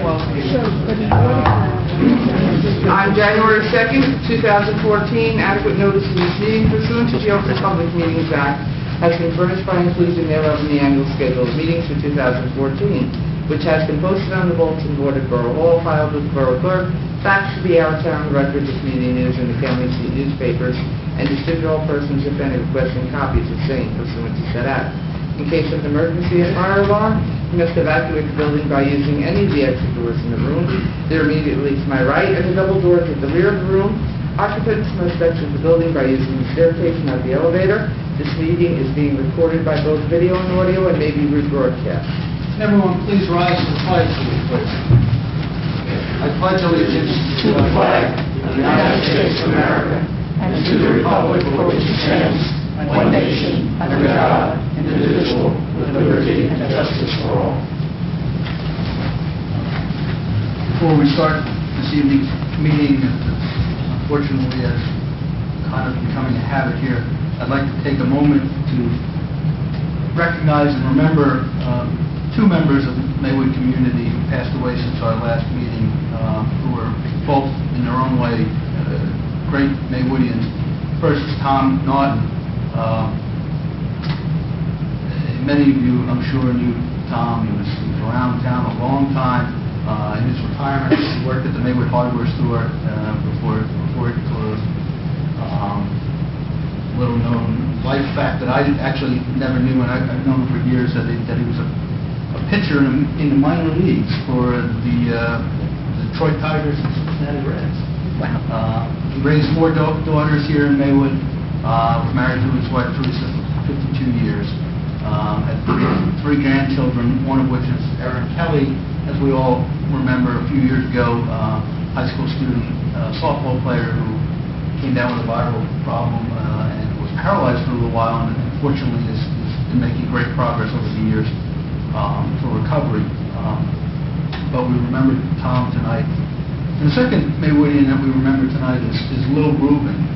On January 2nd, 2014, adequate notice of this meeting pursuant to the Open Public Meetings Act has been furnished by inclusion thereof in the annual schedule of meetings for 2014, which has been posted on the bulletin board at Borough Hall, filed with the Borough Clerk, faxed to the Our-Town Record, this meeting news, and the county newspapers, and distributed to all persons, if any, requesting copies of same pursuant to said act. In case of emergency and fire alarm, you must evacuate the building by using any of the exit doors in the room. They're immediately to my right, and the double doors at the rear of the room. Occupants must exit the building by using the staircase, not the elevator. This meeting is being recorded by both video and audio and may be rebroadcast. Everyone, please rise to the pledge, please. I pledge allegiance to the flag of the United States of America and to the republic for which it stands, one nation, under God, indivisible, with liberty and justice for all. Before we start this evening's meeting, unfortunately, as kind of becoming a habit here, I'd like to take a moment to recognize and remember two members of the Maywood community who passed away since our last meeting, who were both, in their own way, great Maywoodians. First is Tom Naughton. Many of you, I'm sure, knew Tom. He was around town a long time. In his retirement, he worked at the Maywood hardware store before it closed. Little known life fact that I actually never knew, and I've known him for years, that he was a pitcher in the minor leagues for the Detroit Tigers and Cincinnati Reds. Wow. He raised 4 daughters here in Maywood. Was married to his wife Teresa for 52 years. Had 3 grandchildren, one of which is Erin Kelly, as we all remember a few years ago, high school student, softball player who came down with a viral problem and was paralyzed for a little while, and unfortunately has been making great progress over the years for recovery. But we remember Tom tonight. And the second Maywoodian that we remember tonight is Lil Rubin.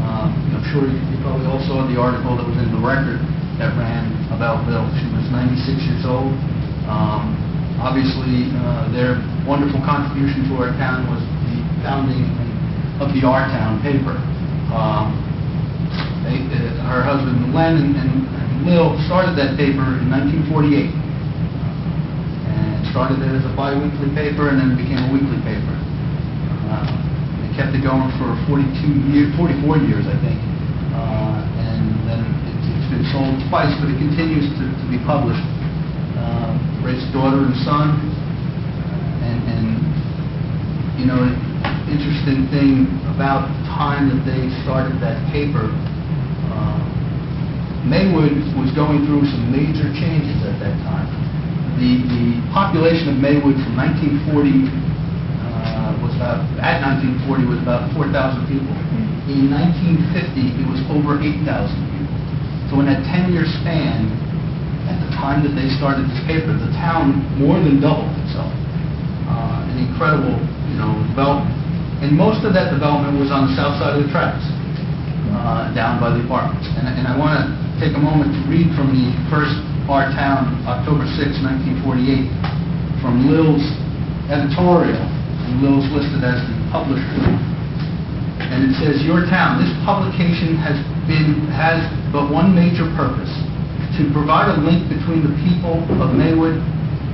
I'm sure you probably all saw the article that was in the Record that ran about Bill. She was 96 years old. Obviously, their wonderful contribution to our town was the founding of the Our Town paper. Her husband Len and Lil started that paper in 1948. And started it as a bi-weekly paper and then became a weekly paper. They kept it going for 44 years, I think. And then it's been sold twice, but it continues to be published. Raised a daughter and son. And you know, an interesting thing about the time that they started that paper, Maywood was going through some major changes at that time. The population of Maywood from 1940 was about 4,000 people. In 1950, it was over 8,000 people. So in that 10-year span, at the time that they started this paper, the town more than doubled itself. An incredible, development. And most of that development was on the south side of the tracks, down by the apartments. And I want to take a moment to read from the first Our Town, October 6, 1948, from Lil's editorial. And Lil's listed as the publisher. And it says, "Your Town, this publication has but one major purpose: to provide a link between the people of Maywood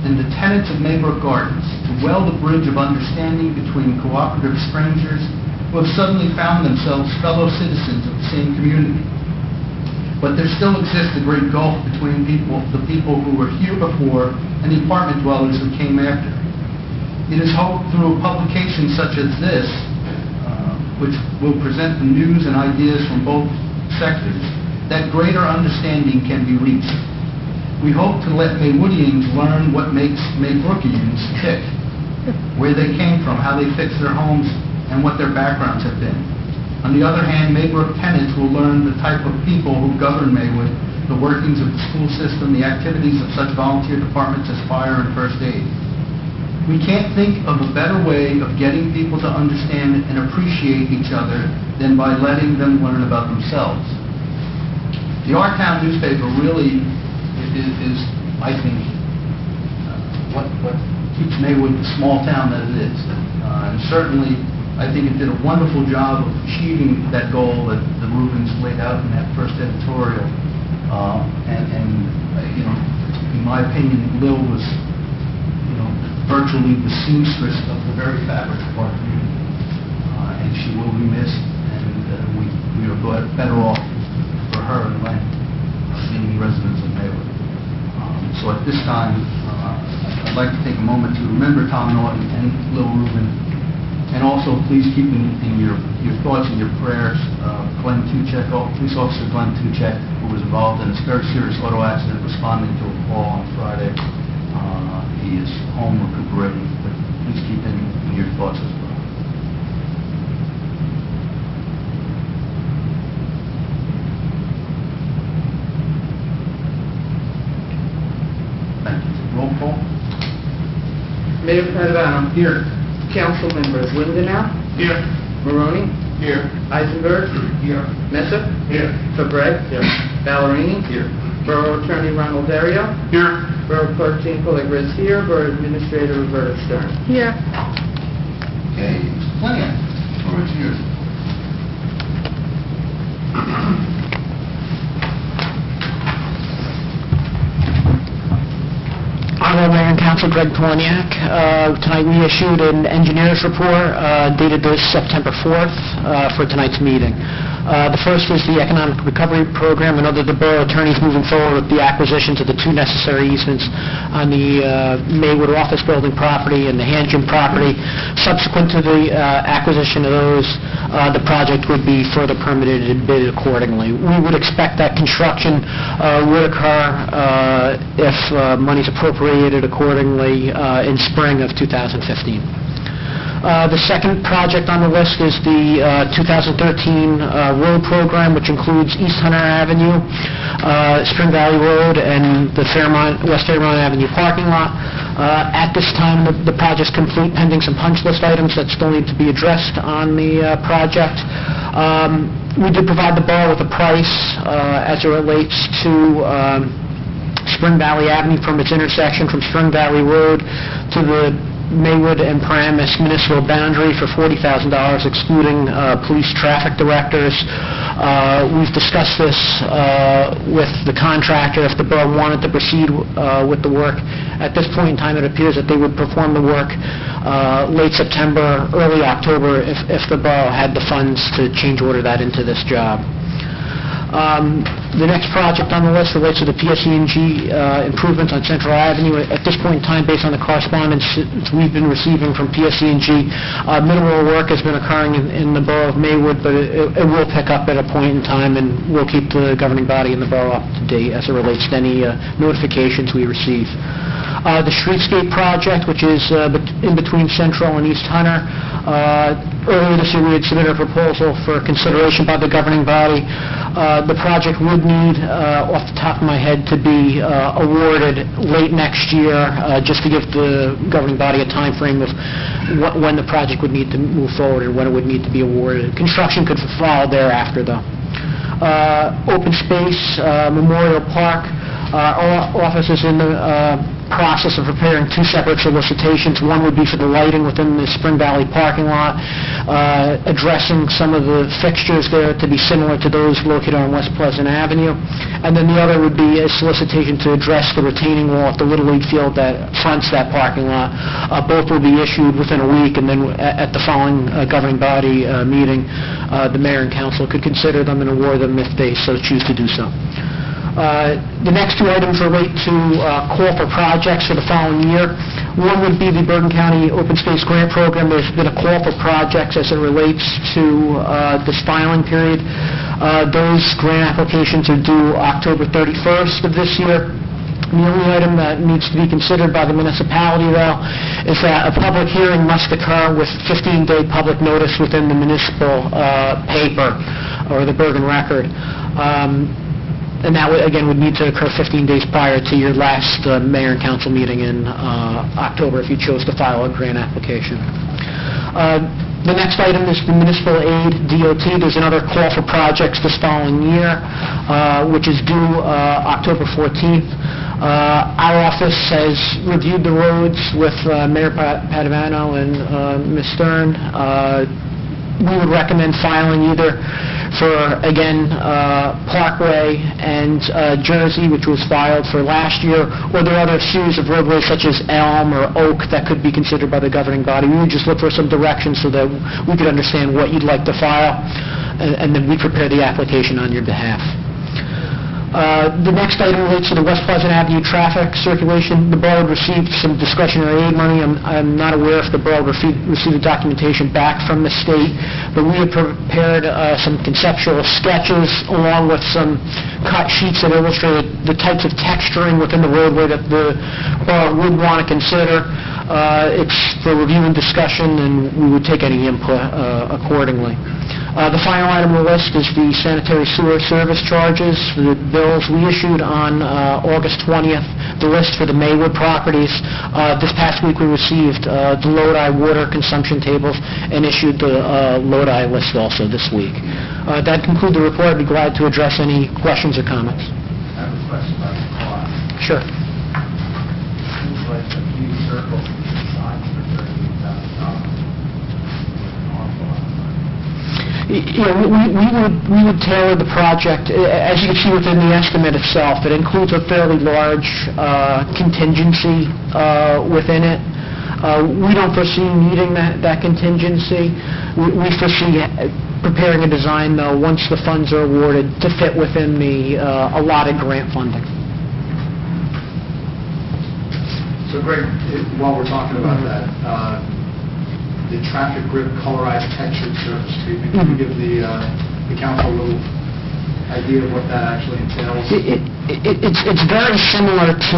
and the tenants of Maybrook Gardens, to weld a bridge of understanding between cooperative strangers who have suddenly found themselves fellow citizens of the same community. But there still exists a great gulf between the people who were here before and the apartment dwellers who came after. It is hoped through a publication such as this, which will present the news and ideas from both sectors, that greater understanding can be reached. We hope to let Maywoodians learn what makes Maybrookиans tick, where they came from, how they fixed their homes, and what their backgrounds have been. On the other hand, Maybrook tenants will learn the type of people who govern Maywood, the workings of the school system, the activities of such volunteer departments as fire and first aid. We can't think of a better way of getting people to understand and appreciate each other than by letting them learn about themselves." The Our Town newspaper really is I think, what keeps Maywood the small town that it is. And certainly, I think it did a wonderful job of achieving that goal that the Rubens laid out in that first editorial. In my opinion, Lil was, virtually the seamstress of the very fabric of our community. And she will be missed, and we are better off for her and Len being residents of Maywood. So at this time, I'd like to take a moment to remember Tom Norton and Lil Rubin, and also please keep in your thoughts and your prayers Glenn Tuchek, police officer Glenn Tuchek, who was involved in a very serious auto accident responding to a call on Friday. He is home recuperating, but please keep him in your thoughts as well. Thank you. Roll call. Mayor Padavano. Here. Council members: Lindenau. Here. Maroney. Here. Eisenberg. Here. Mesa. Here. Fabre. Here. Ballerini. Here. Borough Attorney Ronald Dario. Here. Borough Clerk Jean Pellegrin is here. Borough Administrator Roberta Stern. Here. Okay, Mr. Flanagan, the floor is yours. Honorable Mayor and Council, Greg Poloniak. Tonight we issued an engineer's report dated this September 4th for tonight's meeting. The first is the Economic Recovery Program, and other the Borough Attorney is moving forward with the acquisitions of the 2 necessary easements on the Maywood office building property and the hand gym property. Subsequent to the acquisition of those, the project would be further permitted and bid accordingly. We would expect that construction would occur if money is appropriated accordingly in spring of 2015. The second project on the list is the 2013 road program, which includes East Hunter Avenue, Spring Valley Road, and the West Fairmont Avenue parking lot. At this time, the project's complete, pending some punch list items that still need to be addressed on the project. We did provide the borough with a price as it relates to Spring Valley Avenue from its intersection from Spring Valley Road to the Maywood and Paramus municipal boundary for $40,000, excluding police traffic directors. We've discussed this with the contractor if the borough wanted to proceed with the work. At this point in time, it appears that they would perform the work late September, early October, if the borough had the funds to change order that into this job. The next project on the list relates to the PSE&G improvements on Central Avenue. At this point in time, based on the correspondence we've been receiving from PSE&G, minimal work has been occurring in the borough of Maywood, but it will pick up at a point in time, and we'll keep the governing body in the borough up to date as it relates to any notifications we receive. The streetscape project, which is in between Central and East Hunter. Earlier this year, we had submitted a proposal for consideration by the governing body. The project would need, off the top of my head, to be awarded late next year, just to give the governing body a time frame of when the project would need to move forward and when it would need to be awarded. Construction could follow thereafter, though. Open space, Memorial Park. Our office is in the process of preparing 2 separate solicitations. One would be for the lighting within the Spring Valley parking lot, addressing some of the fixtures there to be similar to those located on West Pleasant Avenue. And then the other would be a solicitation to address the retaining wall at the Little League field that fronts that parking lot. Both will be issued within a week, and then at the following governing body meeting, the mayor and council could consider them and award them if they so choose to do so. The next 2 items relate to call for projects for the following year. One would be the Bergen County Open Space Grant Program. There's been a call for projects as it relates to this filing period. Those grant applications are due October 31st of this year. The only item that needs to be considered by the municipality, though, is that a public hearing must occur with 15-day public notice within the municipal paper or the Bergen Record. And that, again, would need to occur 15 days prior to your last mayor and council meeting in October if you chose to file a grant application. The next item is the municipal aid, DOT. There's another call for projects this following year, which is due October 14th. Our office has reviewed the roads with Mayor Padovano and Ms. Stern. We would recommend filing either for, again, Parkway and Jersey, which was filed for last year, or there are other series of roadways such as Elm or Oak that could be considered by the governing body. We would just look for some direction so that we could understand what you'd like to file, and then we prepare the application on your behalf. The next item relates to the West Pleasant Avenue traffic circulation. The borough received some discretionary aid money. I'm not aware if the borough received the documentation back from the state, but we have prepared some conceptual sketches along with some cut sheets that illustrated the types of texturing within the roadway that the borough would want to consider. It's for review and discussion, and we would take any input accordingly. The final item on the list is the sanitary sewer service charges, the bills we issued on August 20th, the list for the Maywood properties. This past week we received the Lodi water consumption tables and issued the Lodi list also this week. That concludes the report. I'd be glad to address any questions or comments. I have a question about the cost. Sure. Seems like a few circles designed for $13,000. We would tailor the project. As you can see within the estimate itself, it includes a fairly large contingency within it. We don't foresee needing that contingency. We foresee preparing a design, though, once the funds are awarded, to fit within the allotted grant funding. So, Greg, while we're talking about that, the traffic grid colorized textured surface treatment, can you give the council a little idea of what that actually entails? It's very similar to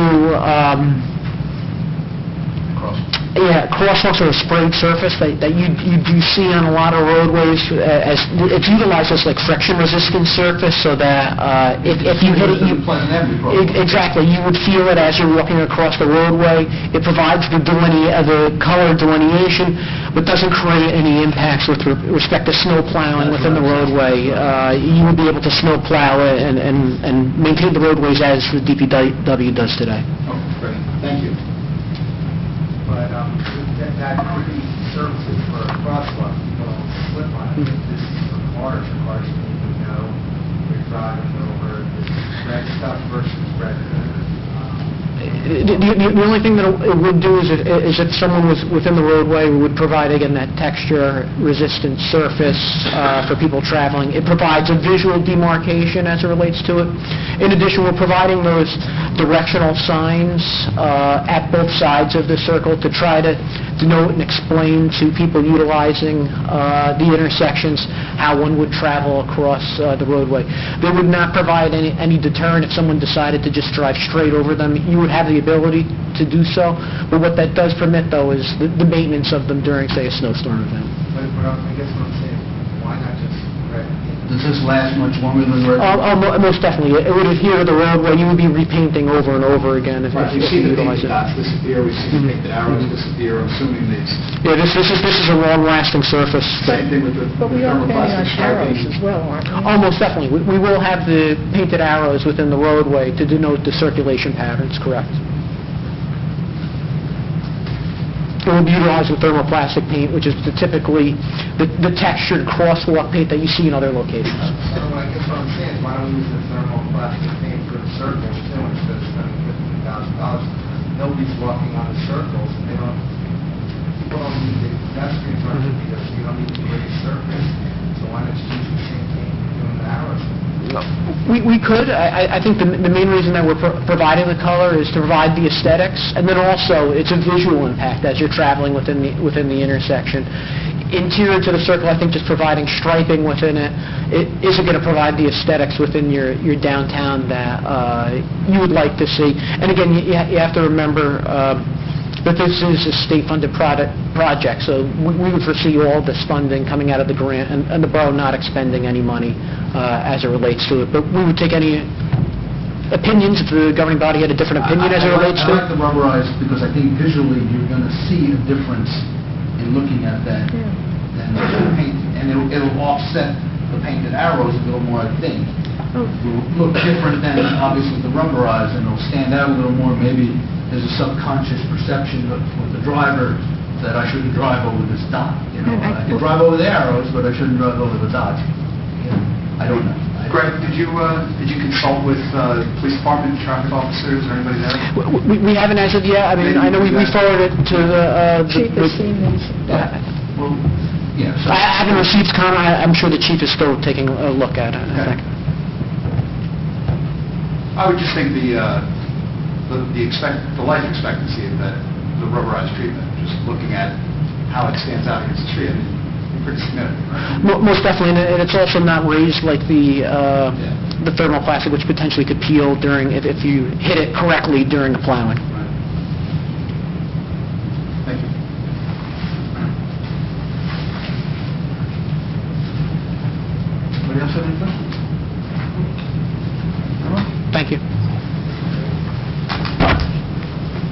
crosswalks or a sprayed surface that you do see on a lot of roadways. As it's utilized as like friction resistant surface, so that if you hit it, exactly, you would feel it as you're walking across the roadway. It provides the color delineation, but doesn't create any impacts with respect to snow plowing within the roadway. You would be able to snow plow it and maintain the roadways as the DPW does today. Oh, great. Thank you. But that could be services for a crosswalk, people don't slip on it. This is for cars need to know you're driving over this red stuff versus red. The only thing that it would do is if someone was within the roadway, we would provide, again, that texture-resistant surface for people traveling. It provides a visual demarcation as it relates to it. In addition, we're providing those directional signs at both sides of the circle to try to denote and explain to people utilizing the intersections how one would travel across the roadway. They would not provide any deterrent if someone decided to just drive straight over them. You would have the ability to do so, but what that does permit, though, is the maintenance of them during, say, a snowstorm event. But I guess what I'm saying, why not just red? Does this last much longer than red? Most definitely. It would adhere to the roadway. You would be repainting over and over again if Right, you we see the utilize painted it. dots disappear, we see the painted arrows disappear, I'm assuming these. Yeah, this is a long-lasting surface. Same thing with the But we are thermoplastic painting on arrows striping. as well, aren't we? Almost definitely. We will have the painted arrows within the roadway to denote the circulation patterns, correct. It will be utilizing thermoplastic paint, which is typically the textured crosswalk paint that you see in other locations. So I guess what I'm saying is, why don't we use the thermoplastic paint for the circles too, instead of spending $15,000? Nobody's walking on the circles, and people don't need the pedestrians aren't because you don't need to raise surface, so why not just use the same paint you're doing the arrows? We could. I think the main reason that we're providing the color is to provide the aesthetics, and then also it's a visual impact as you're traveling within the intersection. Interior to the circle, I think just providing striping within it isn't going to provide the aesthetics within your downtown that you would like to see. And again, you have to remember that this is a state-funded project, so we would foresee all this funding coming out of the grant and the borough not expending any money as it relates to it. But we would take any opinions if the governing body had a different opinion as it relates to I like the rubberized because I think visually you're going to see a difference in looking at that and the paint, and it'll offset the painted arrows a little more, I think. It'll look different than, obviously, the rubberized, and it'll stand out a little more. Maybe there's a subconscious perception with the driver that I shouldn't drive over this dot. You know, I can drive over the arrows, but I shouldn't drive over the dots. You know, I don't know. Greg, did you consult with police department, traffic officers, or anybody there? We haven't as of yet. I mean, I know we forwarded it to the... Chief has seen these. Well, yeah. So I haven't received comment. I'm sure the chief is still taking a look at it, I think. I would just think the life expectancy of the rubberized treatment, just looking at how it stands out against the tree, I mean, pretty significant, right? Most definitely, and it's also not raised like the thermoplastic, which potentially could peel during if you hit it correctly during the plowing. Right. Thank you. anybody else have any questions? No? Thank you.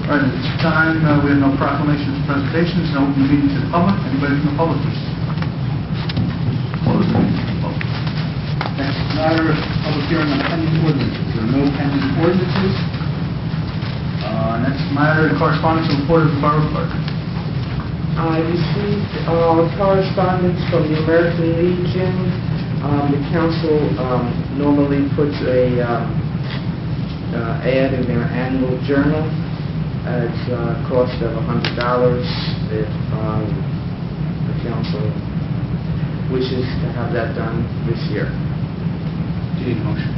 All right, at this time, we have no proclamations or presentations, no open meeting to the public. Anybody from the public, please? Close the meeting to the public. Next matter, public hearing on pending ordinances. There are no pending ordinances. Next matter, correspondence and report of the borough clerk. I received correspondence from the American Legion. The council normally puts a ad in their annual journal. It's a cost of $100 if the council wishes to have that done this year. Do you need a motion?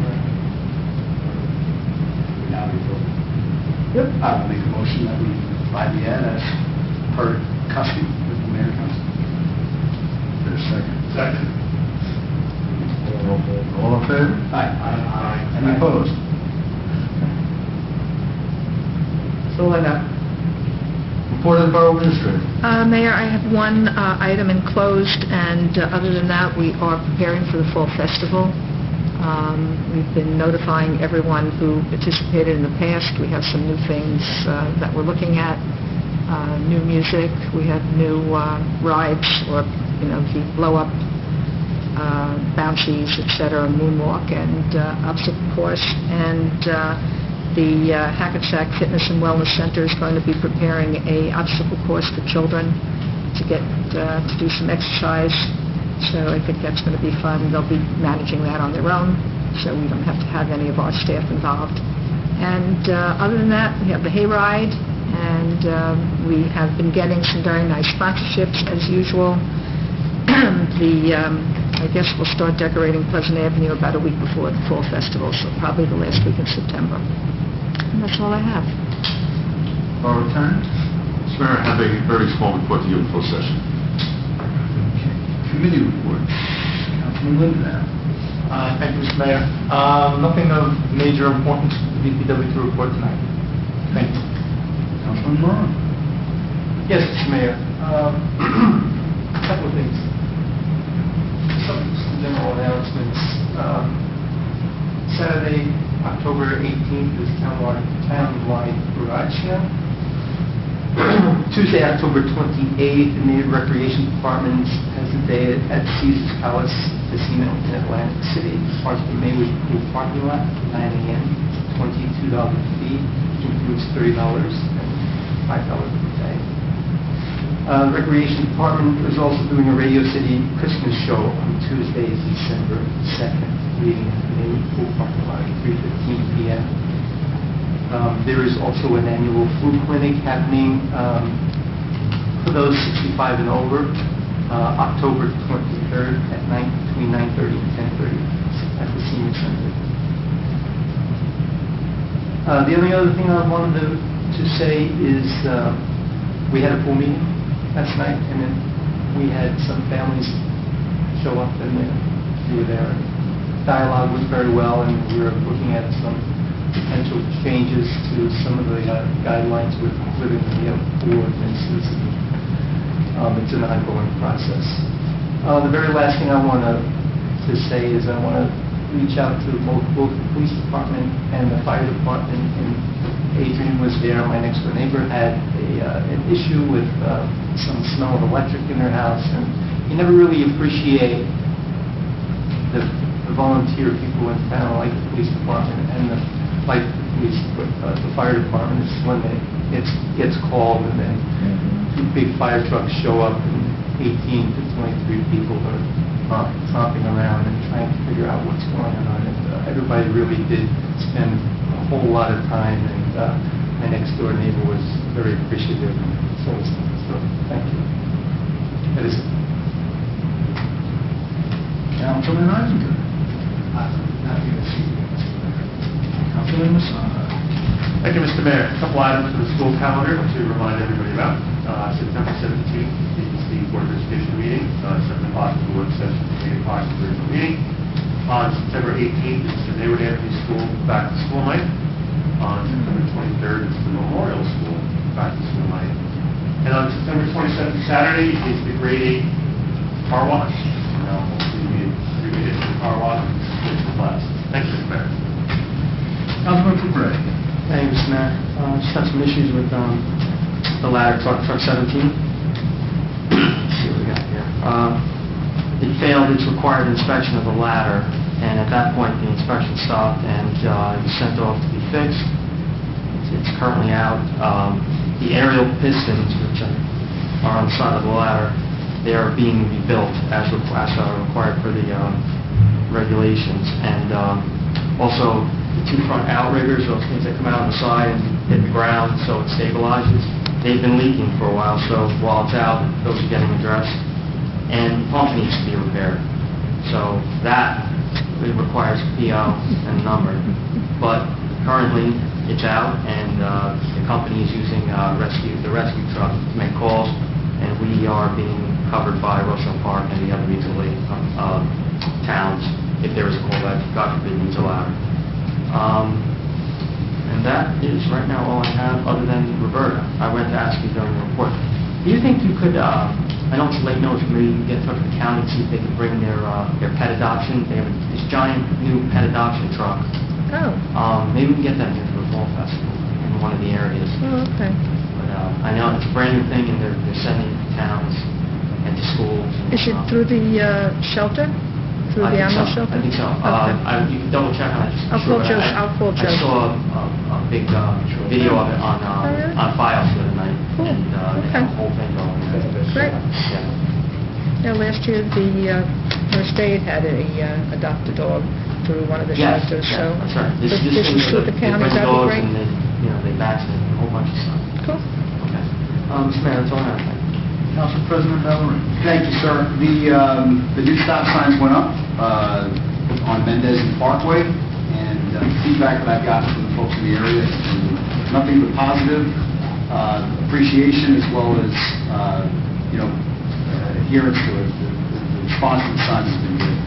Now we vote. Yep. I will make a motion that we buy the ad as per custom with the mayor council. There's a second. Second. All in favor? Aye. Any opposed? That's all I have. Report of the borough administrator. Mayor, I have one item enclosed, and other than that, we are preparing for the fall festival. We've been notifying everyone who participated in the past. We have some new things that we're looking at, new music. We have new rides, or the blow-up bouncies, etc., moonwalk, and obstacle course. And the Hackensack Fitness and Wellness Center is going to be preparing a obstacle course for children to get to do some exercise. So I think that's going to be fun. They'll be managing that on their own, so we don't have to have any of our staff involved. And other than that, we have the hayride, and we have been getting some very nice sponsorships as usual. I guess we'll start decorating Pleasant Avenue about a week before the fall festival, so probably the last week in September. And that's all I have. Borough attorney. Mr. Mayor, I have a very small report to you in closed session. Committee report. Councilman Lindenau. Thank you, Mr. Mayor. Nothing of major importance for the DPW to report tonight. Thank you. Councilman Borough. Yes, Mr. Mayor. A couple of things. Some general announcements. Saturday, October 18th is townwide garage sale. Tuesday, October 28th, the Maywood Recreation Department has a day at Caesar's Palace Casino in Atlantic City. Parts of the Maywood Pool parking lot, 9 a.m., $22 fee, which includes $30 and $5 per day. The Recreation Department is also doing a Radio City Christmas show on Tuesday, December 2nd, leaving at the Maywood Pool parking lot at 3:15 p.m. There is also an annual flu clinic happening for those 65 and over, October 23rd at night between 9:30 and 10:30 at the Senior Center. The only other thing I wanted to say is we had a pool meeting last night, and then we had some families show up, and we were there. Dialogue was very well, and we were looking at some potential changes to some of the guidelines within the pool ordinances. It's an ongoing process. The very last thing I want to say is I want to reach out to both the police department and the fire department. And Adrian was there. My next door neighbor had an issue with some smell of electric in her house, and you never really appreciate the volunteer people in town, like the police department and the fire department. Is when it gets called and then two big fire trucks show up and 18 to 23 people are tromping around and trying to figure out what's going on. And everybody really did spend a whole lot of time, and my next door neighbor was very appreciative. So thank you. That is it. Councilman Eisinger. Councilman Masada. Thank you, Mr. Mayor. A couple items for the school calendar to remind everybody about. September 17th is the Board of Education meeting, 7 o'clock is the work session, 8 o'clock is the original meeting. On September 18th, it's the Maywood School back to school night. On September 23rd, it's the Memorial School back to school night. And on September 27th, Saturday, is the grade 8 car wash. Hopefully we get to the car wash and switch the class. Thank you, Mr. Mayor. Councilman Fabray. Thank you, Mr. Mayor. Just have some issues with the ladder truck 17. Let's see what we got here. It failed its required inspection of the ladder, and at that point the inspection stopped and it was sent off to be fixed. It's currently out. The aerial pistons, which are on the side of the ladder, they are being rebuilt as required for the regulations. And also the two front outriggers, those things that come out on the side and hit the ground so it stabilizes, they've been leaking for a while, so while it's out, those are getting addressed. And the pump needs to be repaired. So that it requires a PO and a number. But currently, it's out, and the company is using the rescue truck to make calls, and we are being covered by Rochelle Park and the other mutual aid towns if there is a call that, God forbid, needs a ladder. And that is right now all I have, other than Roberta. I went to ask you during the report. Do you think you could, I know it's late notice, maybe you can get in touch with the county and see if they could bring their pet adoption. They have this giant new pet adoption truck. Oh. Maybe we can get that here for the fall festival in one of the areas. Oh, okay. But I know it's a brand new thing, and they're sending it to towns and to schools. Is it through the shelter? Through the animal shelter? I think so. Okay. You can double check on it. I'll call Joe. I saw a big video of it on really? on Files the other night. Cool. And they have a whole thing going. Great. Yeah. Yeah, last year the First Aid had adopt a dog through one of the Yes, shelters. yeah, So that's right. this is through the county. They That'd be dogs great. and they vaccinate a whole bunch of stuff. Cool. Okay. Mr. Mayor, that's all I have. Thank you. Council President Bellerin. Thank you, sir. The new stop signs went up on Mendez and Parkway, and feedback that I've gotten from the folks in the area has been nothing but positive appreciation, as well as adherence to it. The response to the signs has been good.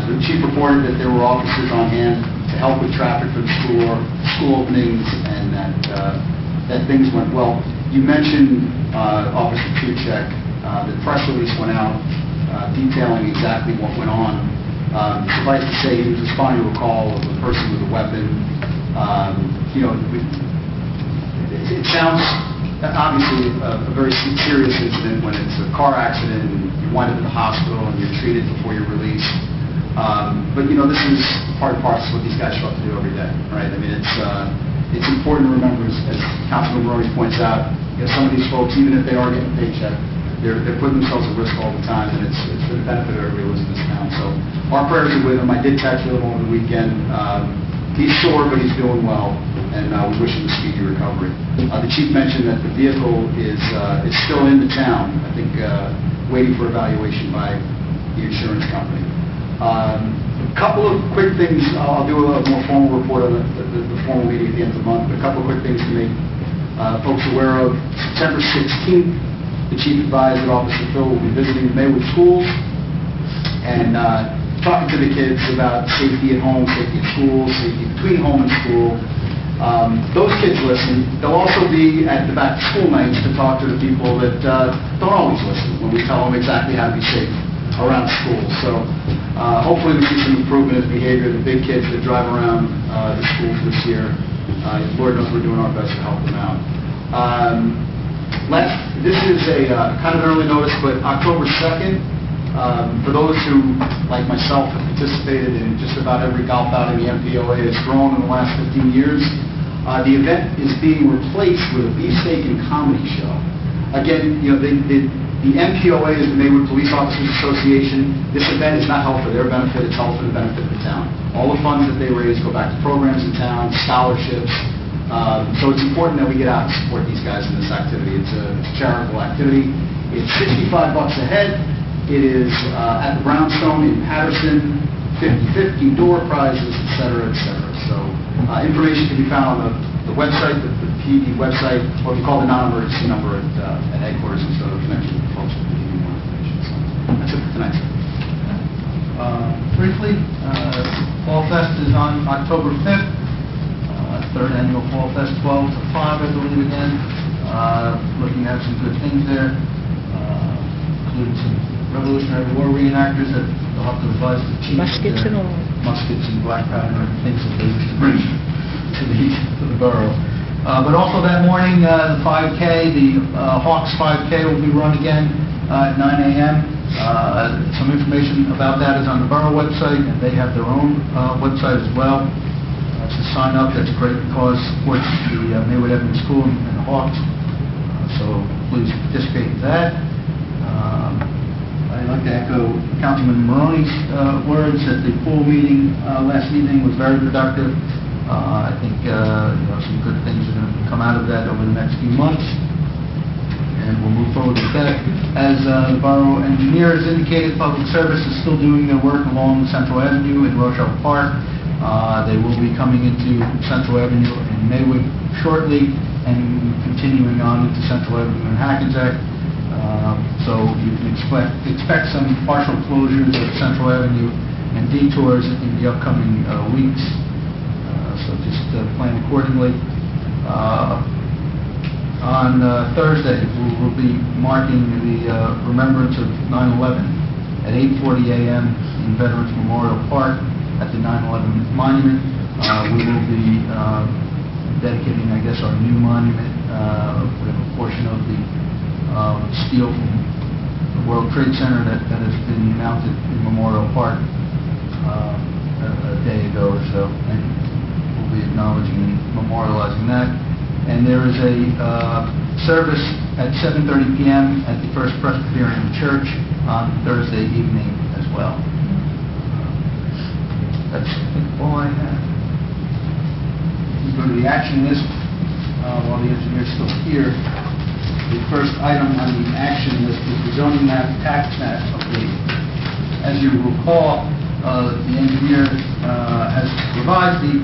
The chief reported that there were officers on hand to help with traffic for the school openings, and that things went well. You mentioned Officer Kuchek. The press release went out detailing exactly what went on. Suffice to say, he was responding to a call of a person with a weapon. It sounds obviously a very serious incident when it's a car accident and you wind up at the hospital and you're treated before you're released. But this is part and parcel of what these guys show up to do every day, right? I mean, it's important to remember, as Councilman Maroney points out, some of these folks, even if they are getting a paycheck, they're putting themselves at risk all the time, and it's for the benefit of everybody who lives in this town. So our prayers are with him. I did text with him over the weekend. He's sore, but he's doing well, and we wish him a speedy recovery. The chief mentioned that the vehicle is still in the town, I think, waiting for evaluation by the insurance company. A couple of quick things. I'll do a more formal report on the formal meeting at the end of the month, but a couple of quick things to make folks aware of. September 16th, the chief advised that Officer Phil will be visiting the Maywood schools and talking to the kids about safety at home, safety at school, safety between home and school. Those kids listen. They'll also be at the back-to-school nights to talk to the people that don't always listen when we tell them exactly how to be safe around school. So hopefully we see some improvement in the behavior of the big kids that drive around the schools this year. Lord knows we're doing our best to help them out. This is a kind of an early notice, but October 2nd For those who, like myself, have participated in just about every golf outing the MPOA has thrown in the last 15 years, the event is being replaced with a beefsteak and comedy show. Again, the MPOA is the Maywood Police Officers Association. This event is not held for their benefit, it's held for the benefit of the town. All the funds that they raise go back to programs in town, scholarships. So it's important that we get out and support these guys in this activity. It's a charitable activity. It's $65 a head. It is at the Brownstone in Patterson, 50/50 door prizes, et cetera, et cetera. So information can be found on the website, the PD website, or if you call the non-emergency number at headquarters and sort of connection with the folks who can give you more information. So that's it for tonight, sir. Briefly, Fall Fest is on October 5th. Third annual Fall Fest, 12 to 5, I believe, again. Looking to have some good things there, including some Revolutionary War reenactors that they'll have to advise the chief. Muskets and all. Muskets and black powder and things that they used to bring to the borough. But also that morning, the 5K, the Hawks 5K will be run again at 9 a.m. Some information about that is on the borough website, and they have their own website as well. To sign up, that's a great cause, supports the Maywood Evans School and the Hawks. So please participate in that. I'd like to echo Councilman Maroney's words that the pool meeting last evening was very productive. I think some good things are going to come out of that over the next few months, and we'll move forward with that. As the borough engineer has indicated, public service is still doing their work along Central Avenue in Rochelle Park. They will be coming into Central Avenue in Maywood shortly and continuing on into Central Avenue in Hackensack. So you can expect some partial closures of Central Avenue and detours in the upcoming weeks. So just plan accordingly. On Thursday, we'll be marking the remembrance of 9/11 at 8:40 a.m. in Veterans Memorial Park at the 9/11 monument. We will be dedicating, I guess, our new monument. We have a portion of the steel from the World Trade Center that has been mounted in Memorial Park a day ago or so, and we'll be acknowledging and memorializing that. And there is a service at 7:30 p.m. at the First Presbyterian Church on Thursday evening as well. That's, I think, all I have. We go to the action list while the engineer's still here. The first item on the action list is the zoning map tax map update. As you recall, the engineer has revised the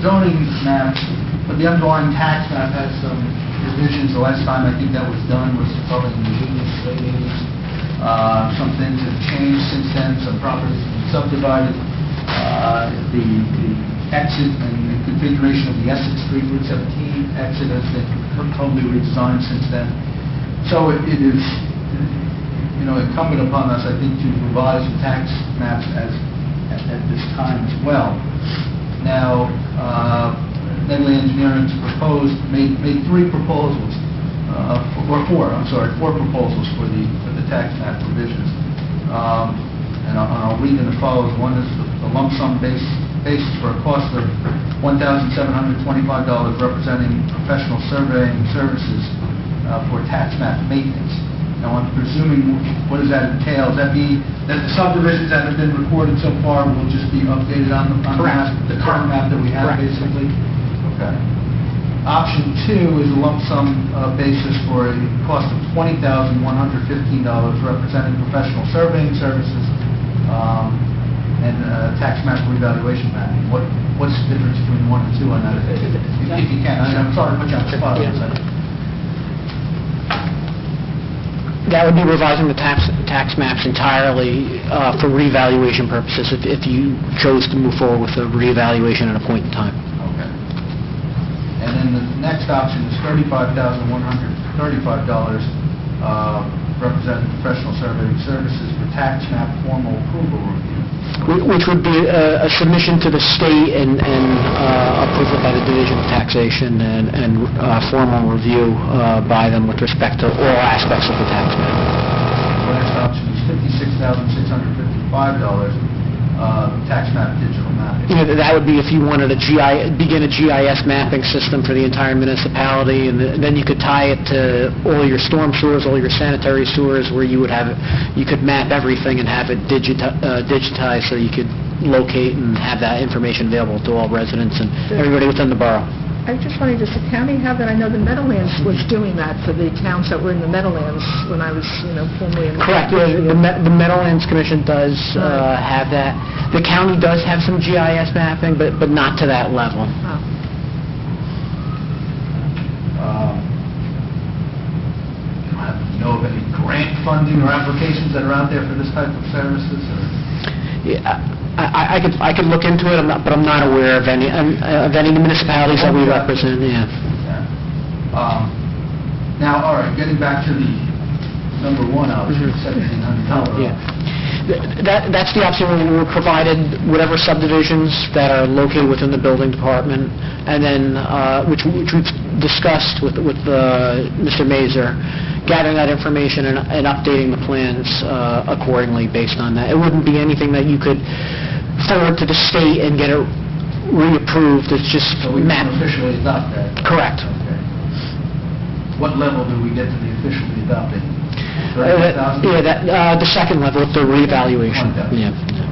zoning map, but the underlying tax map has some revisions. The last time I think that was done was probably in the 80s, late 80s. Some things have changed since then. Some properties have been subdivided. The exit and the configuration of the Essex Street Route 17 exit has been totally redesigned since then. So it is, incumbent upon us, I think, to revise the tax maps at this time as well. Now, Nedley Engineering made three proposals, four proposals for the tax map revisions. And I'll read in the follows. One is the lump sum basis for a cost of $1,725 representing professional surveying services for tax map maintenance. Now, I'm presuming, what does that entail? Does that mean that the subdivisions that have been recorded so far will just be updated on the map, the current map that we have, basically? Okay. Option 2 is a lump sum basis for a cost of $20,115 representing professional surveying services and tax map revaluation mapping. What's the difference between 1 and 2 on that? If you can. I'm sorry to put you on the spot. That would be revising the tax maps entirely for revaluation purposes if you chose to move forward with a reevaluation at a point in time. Okay. And then the next option is $35,135 representing professional surveying services for tax map formal approval review. Which would be a submission to the state and approval by the Division of Taxation and formal review by them with respect to all aspects of the tax map. The last option is That would be if you wanted begin a GIS mapping system for the entire municipality, and then you could tie it to all your storm sewers, all your sanitary sewers, where you could map everything and have it digitized so you could locate and have that information available to all residents and everybody within the borough. I was just wondering, does the county have that? I know the Meadowlands was doing that for the towns that were in the Meadowlands when I was, formerly in the... Correct. The Meadowlands Commission does have that. The county does have some GIS mapping, but not to that level. Oh. Know of any grant funding or applications that are out there for this type of services? Or? Yeah, I could look into it, but I'm not aware of any municipalities that we represent. Yeah. Now, all right, getting back to the number one, obviously, $1,700. Yeah. That's the option where we're provided whatever subdivisions that are located within the building department, and then which we've discussed with Mr. Mazur, gathering that information and updating the plans accordingly based on that. It wouldn't be anything that you could forward to the state and get it reapproved. It's just So we can officially adopt that? Correct. Okay. What level do we get to the officially adopted? 35,000? The second level, the reevaluation. 1,000. Yeah. Okay.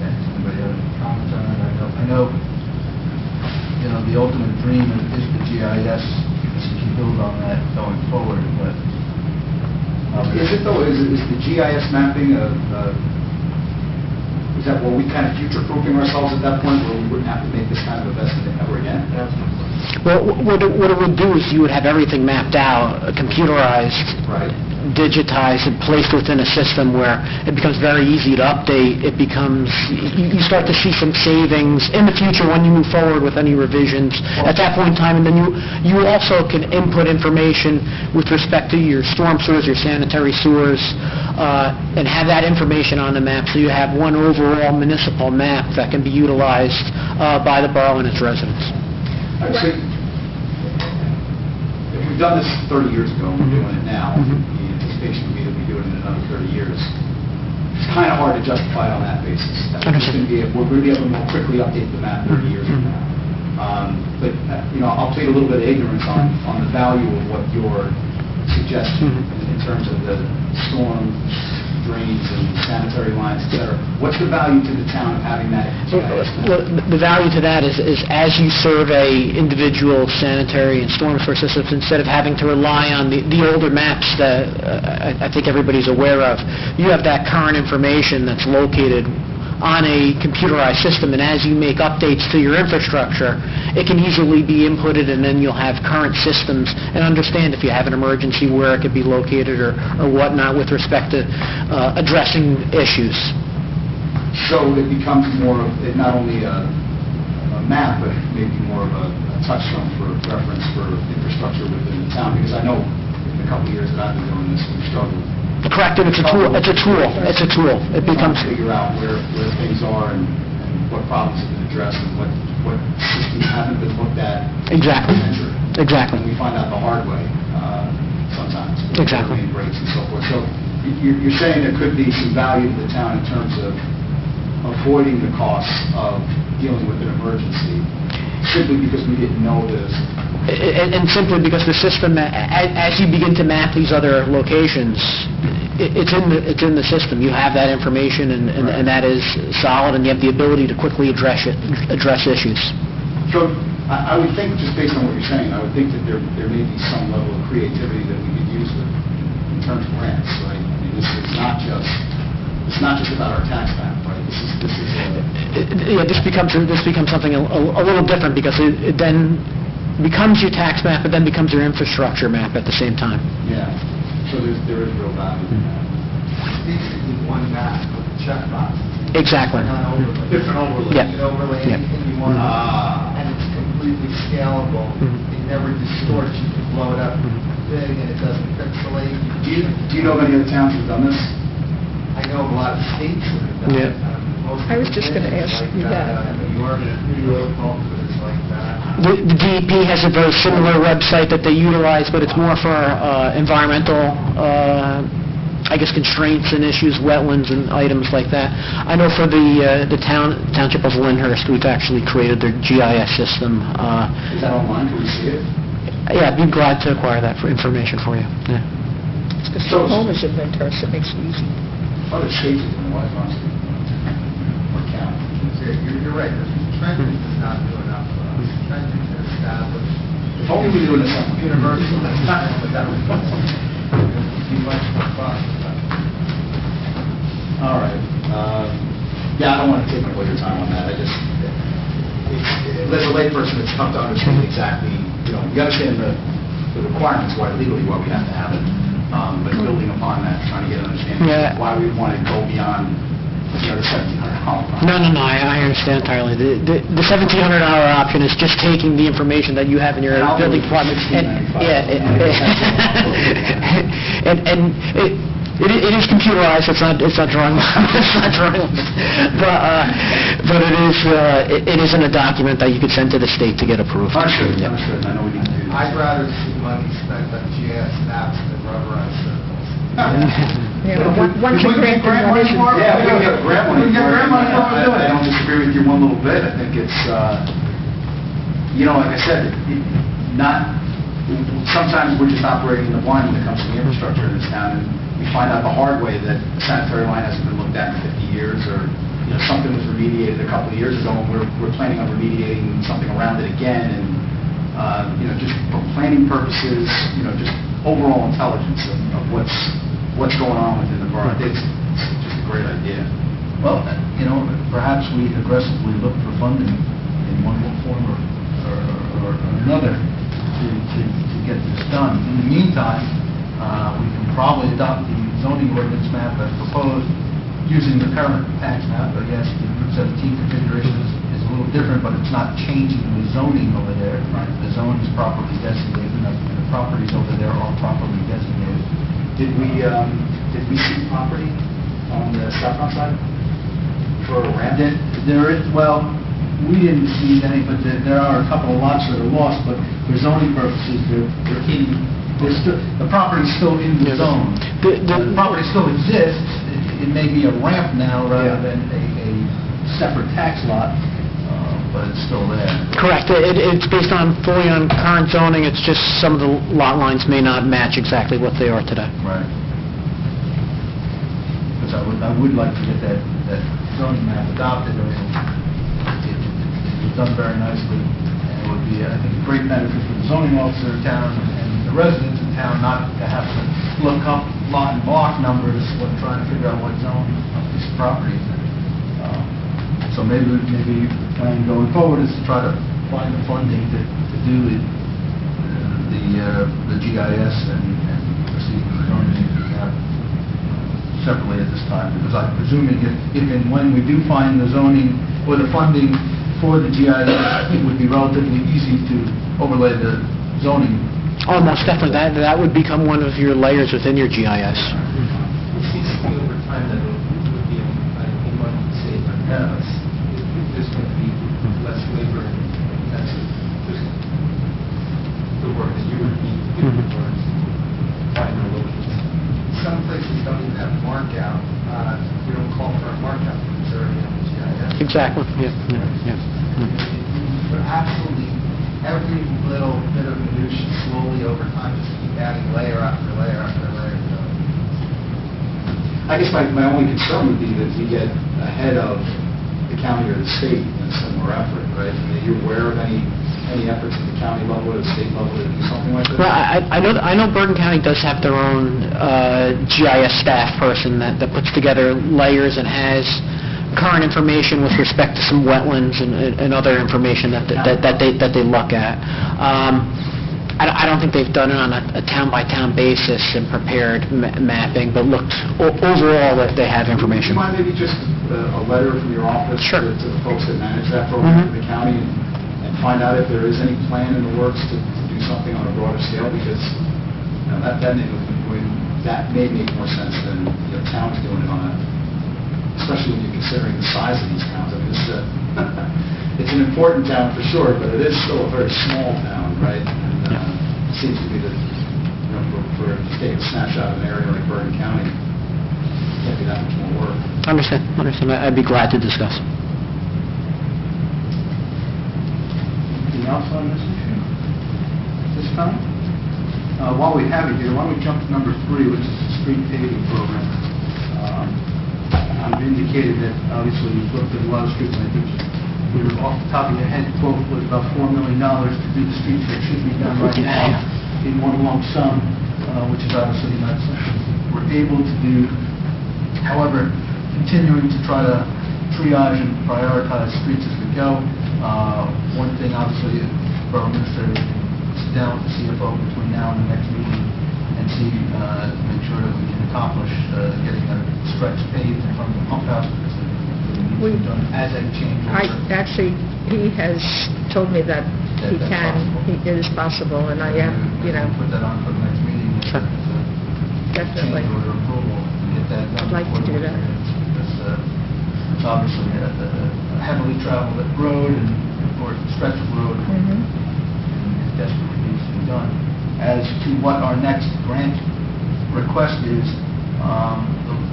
Anybody have any comments on that? I know, the ultimate dream is the GIS, to build on that going forward, but... Is it though, is the GIS mapping, is that where we kind of future-proofing ourselves at that point, where we wouldn't have to make this kind of investment ever again? Well, what it would do is you would have everything mapped out, computerized, Right. digitized, and placed within a system where it becomes very easy to update. It becomes, you start to see some savings in the future when you move forward with any revisions at that point in time, and then you also can input information with respect to your storm sewers, your sanitary sewers, and have that information on the map, so you have one overall municipal map that can be utilized by the borough and its residents. Actually, if we've done this 30 years ago and we're doing it now, the anticipation would be that we do it in another 30 years. It's kind of hard to justify it on that basis. We're going to be able to more quickly update the map 30 years from now. But, I'll plead a little bit of ignorance on the value of what you're suggesting in terms of the storm drains and sanitary lines, et cetera. What's the value to the town of having that? The value to that is as you survey individual sanitary and storm sewer systems, instead of having to rely on the older maps that I think everybody's aware of, you have that current information that's located on a computerized system, and as you make updates to your infrastructure, it can easily be inputted, and then you'll have current systems and understand if you have an emergency where it could be located or whatnot with respect to addressing issues. So it becomes more of, not only a map, but maybe more of a touchstone for reference for infrastructure within the town, because I know in a couple of years that I've been doing this, we've struggled. Correct, and it's a tool. It becomes... To figure out where things are and what problems have been addressed and what systems haven't been looked at. Exactly. In the century. Exactly. And we find out the hard way sometimes. Exactly. With breaks and so forth. So you're saying there could be some value to the town in terms of avoiding the costs of dealing with an emergency simply because we didn't know this. And simply because the system, as you begin to map these other locations, it's in the system. You have that information, and that is solid, and you have the ability to quickly address issues. So I would think, just based on what you're saying, I would think that there may be some level of creativity that we could use in terms of grants, right? I mean, this is not just about our tax map, right? This becomes something a little different, because it then becomes your tax map, but then becomes your infrastructure map at the same time. Yeah. So there is real value in that. Basically one map with a checkbox. Exactly. Not overlay. Different overlay. Yeah. You can overlay anything you want, and it's completely scalable. It never distorts. You can blow it up big, and it doesn't pixelate. Do you know of any other towns who've done this? I know of a lot of states that have done it. I was just going to ask you that. New York, it's like that. The DEP has a very similar website that they utilize, but it's more for environmental I guess, constraints and issues, wetlands and items like that. I know for the township of Lyndhurst, we've actually created their GIS system. Is that online? Can we see it? Yeah, I'd be glad to acquire that information for you. Yeah. Because the home is in Lyndhurst, it makes it easy. Other states is in the West Boston. Or county. You're right, Trenton does not do enough for us. Trenton to establish If only we were doing this something. universal, but that would be much more fun. All right. Yeah, I don't want to take up all your time on that. As a layperson, it's tough to understand exactly, you understand the requirements, legally why we have to have it. But building upon that, trying to get an understanding Yeah. of why we want to go beyond, the $1,700. No, I understand entirely. The $1,700 option is just taking the information that you have in your And I'll do building it for department. $1,695. It is computerized. It's not drawing. It's not drawing. But it is in a document that you could send to the state to get approved. Understood. Yeah. Understood. I know we need to do that. I'd rather see money spent on GIS maps than rubberized circles. Yeah, one can grant and one isn't. Yeah, we can get grant money. We can get grant money for it. I don't disagree with you one little bit. I think it's, like I said, sometimes we're just operating in the blind when it comes to the infrastructure in this town, and we find out the hard way that the sanitary line hasn't been looked at in 50 years, or something was remediated a couple of years ago, and we're planning on remediating something around it again, and just for planning purposes, just overall intelligence of what's going on within the borough. I think it's just a great idea. Well, perhaps we aggressively look for funding in one form or another to get this done. In the meantime, we can probably adopt the zoning ordinance map as proposed using the current tax map. I guess the Route 17 configuration is a little different, but it's not changing the zoning over there. Right. The zone is properly designated, and the properties over there are properly designated. Did we see property on the southbound side for a ramp? We didn't see any, but there are a couple of lots that are lost, but for zoning purposes, they're in, the property's still in the zone. The property still exists, it may be a ramp now rather than a separate tax lot, but it's still there. Correct. It's based fully on current zoning. It's just some of the lot lines may not match exactly what they are today. Right. Because I would like to get that zoning map adopted. It's done very nicely, and it would be, I think, a great benefit for the zoning officer in town and the residents in town not to have to look up lot and block numbers when trying to figure out what zone this property is in. So maybe the plan going forward is to try to find the funding to do the GIS and proceed with the zoning separately at this time, because I'm presuming if and when we do find the zoning or the funding for the GIS, it would be relatively easy to overlay the zoning. Oh, most definitely. That would become one of your layers within your GIS. It seems to me over time that it would be a money saver. There's going to be less labor, and that's just the work that you would need to do for find the locations. Some places don't even have markout. We don't call for a markout because it's already on the GIS. Exactly. Yeah. But absolutely every little bit of minutia slowly over time, just keep adding layer after layer after layer. I guess my only concern would be that we get ahead of the county or the state in a similar effort, right? I mean, are you aware of any efforts at the county level or the state level to do something like this? Well, I know Bergen County does have their own GIS staff person that puts together layers and has current information with respect to some wetlands and other information that they look at. I don't think they've done it on a town-by-town basis and prepared mapping, but looked overall that they have information. Would you mind maybe just a letter from your office Sure. to the folks that manage that program in the county and find out if there is any plan in the works to do something on a broader scale? Because that may make more sense than towns doing it on a, especially when you're considering the size of these towns. I mean, it's an important town for sure, but it is still a very small town, right? And it seems to be that, for taking a snapshot of an area like Bergen County, can't be that much more work. Understand. I'd be glad to discuss. Anything else on this issue at this time? While we have it here, why don't we jump to number 3, which is the street paving program. You've indicated that obviously you've looked at a lot of streets, and I think we were off the top of your head, quote was about $4 million to do the streets that should be done right now in one lump sum, which is obviously not something we're able to do. However, continuing to try to triage and prioritize streets as we go. One thing, obviously, Borough Administrator can sit down with the CFO between now and the next meeting and see to make sure that we can accomplish getting a stretch paved in front of the pump house because it needs to be done as a change order. Actually, he has told me that he That's can, possible. it is possible, and I am, Put that on for the next meeting. Sure. Definitely. Change order approval and get that done. I'd like to before do the that. winter. It's obviously a heavily traveled road and, of course, a stretch of road. Mhm. It desperately needs to be done. As to what our next grant request is,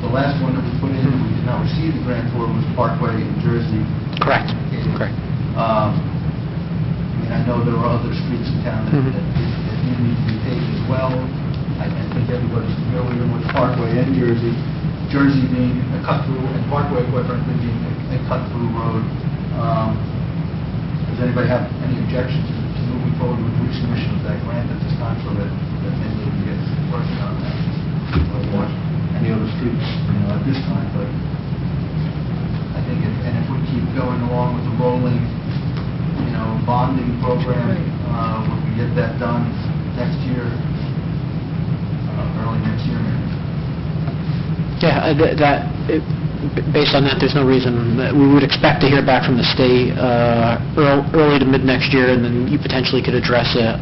the last one that we put in, we did not receive the grant for, was Parkway in Jersey. Correct. I know there are other streets in town that Mhm. that need to be paved as well. I think everybody's familiar with Parkway and Jersey. Jersey being a cut-through, and Parkway, quite frankly, being a cut-through road. Does anybody have any objections to moving forward with resubmission of that grant at this time so that maybe we can get working on that? Or any other streets, at this time, but I think if we keep going along with the rolling, bonding program, when we get that done next year, early next year, maybe. Yeah, based on that, there's no reason that we would expect to hear back from the state early to mid next year, and then you potentially could address it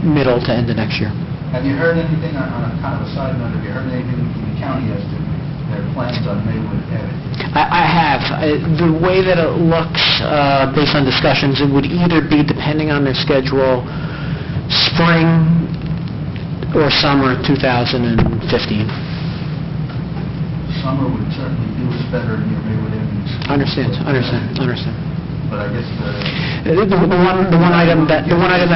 middle to end of next year. Have you heard anything, on a kind of a side note, have you heard anything from the county as to their plans on Maywood Avenue? I have. The way that it looks, based on discussions, it would either be, depending on their schedule, spring or summer 2015. Summer would certainly do us better near Maywood Avenue. Understand. But I guess The one item that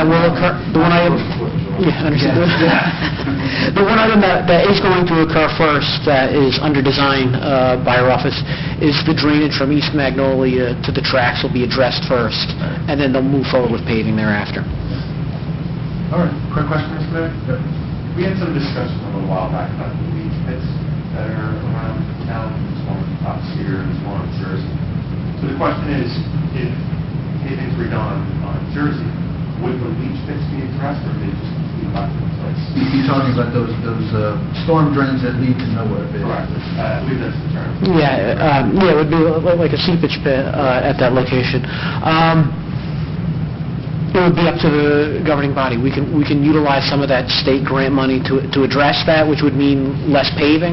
will occur, understand. Yeah. The one item that is going to occur first, that is under design by our office, is the drainage from East Magnolia to the tracks will be addressed first, and then they'll move forward with paving thereafter. All right, quick question, Mr. Mayor. We had some discussion a little while back about the leach pits that are around town. There's one on top Cedar and there's one on Jersey. So the question is, if paving's redone on Jersey, would the leach pits be addressed, or would they just be left in place? you're talking about those storm drains that lead to nowhere, basically. Correct. I believe that's the term. Yeah, it would be like a seepage pit at that location. It would be up to the governing body. We can utilize some of that state grant money to address that, which would mean less paving,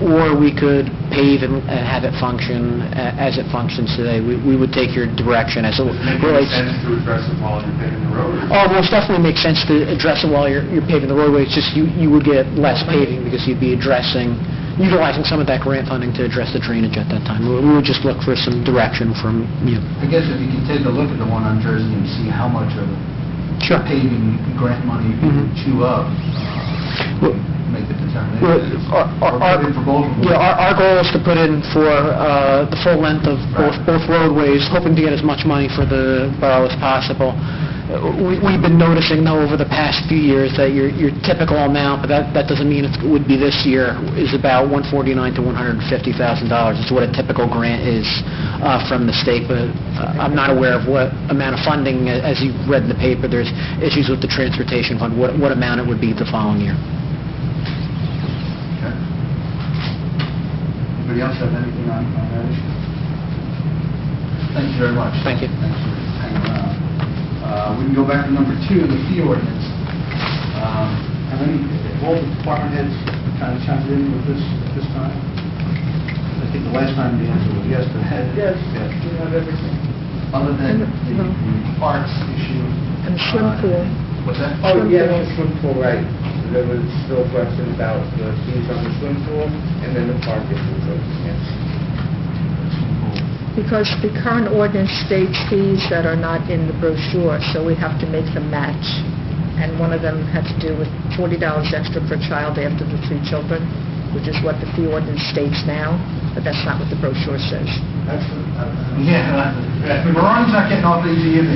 or we could pave and have it function as it functions today. We would take your direction as it relates. Does it make sense to address it while you're paving the road? Oh, most definitely makes sense to address it while you're paving the roadway. It's just you would get less paving because you'd be utilizing some of that grant funding to address the drainage at that time. We would just look for some direction from you. I guess if you can take a look at the one on Jersey and see how much of Sure. paving grant money you can chew up, Well, make the determination. Well, Or put in for both of them. Yeah, our goal is to put in for the full length of both roadways, hoping to get as much money for the borough as possible. We've been noticing, though, over the past few years that your typical amount, but that doesn't mean it would be this year, is about $149,000 to $150,000. It's what a typical grant is from the state, but I'm not aware of what amount of funding, as you read in the paper, there's issues with the transportation fund, what amount it would be the following year. Okay. Anybody else have anything on that issue? Thank you very much. Thank you. Thanks for hanging around. We can go back to number 2, the fee ordinance. Have all the department heads kind of chimed in with this at this time? I think the last time the answer was yes, but Yes, we have everything. other than the parks issue. And swim pool. What's that? Oh, yeah, the swim pool, right. there was still a question about the fees on the swim pool and then the park issues. Yes. Because the current ordinance states fees that are not in the brochure, so we have to make them match. And one of them had to do with $40 extra per child after the 3 children, which is what the fee ordinance states now, but that's not what the brochure says. That's Yeah, Veron's not getting off easy either.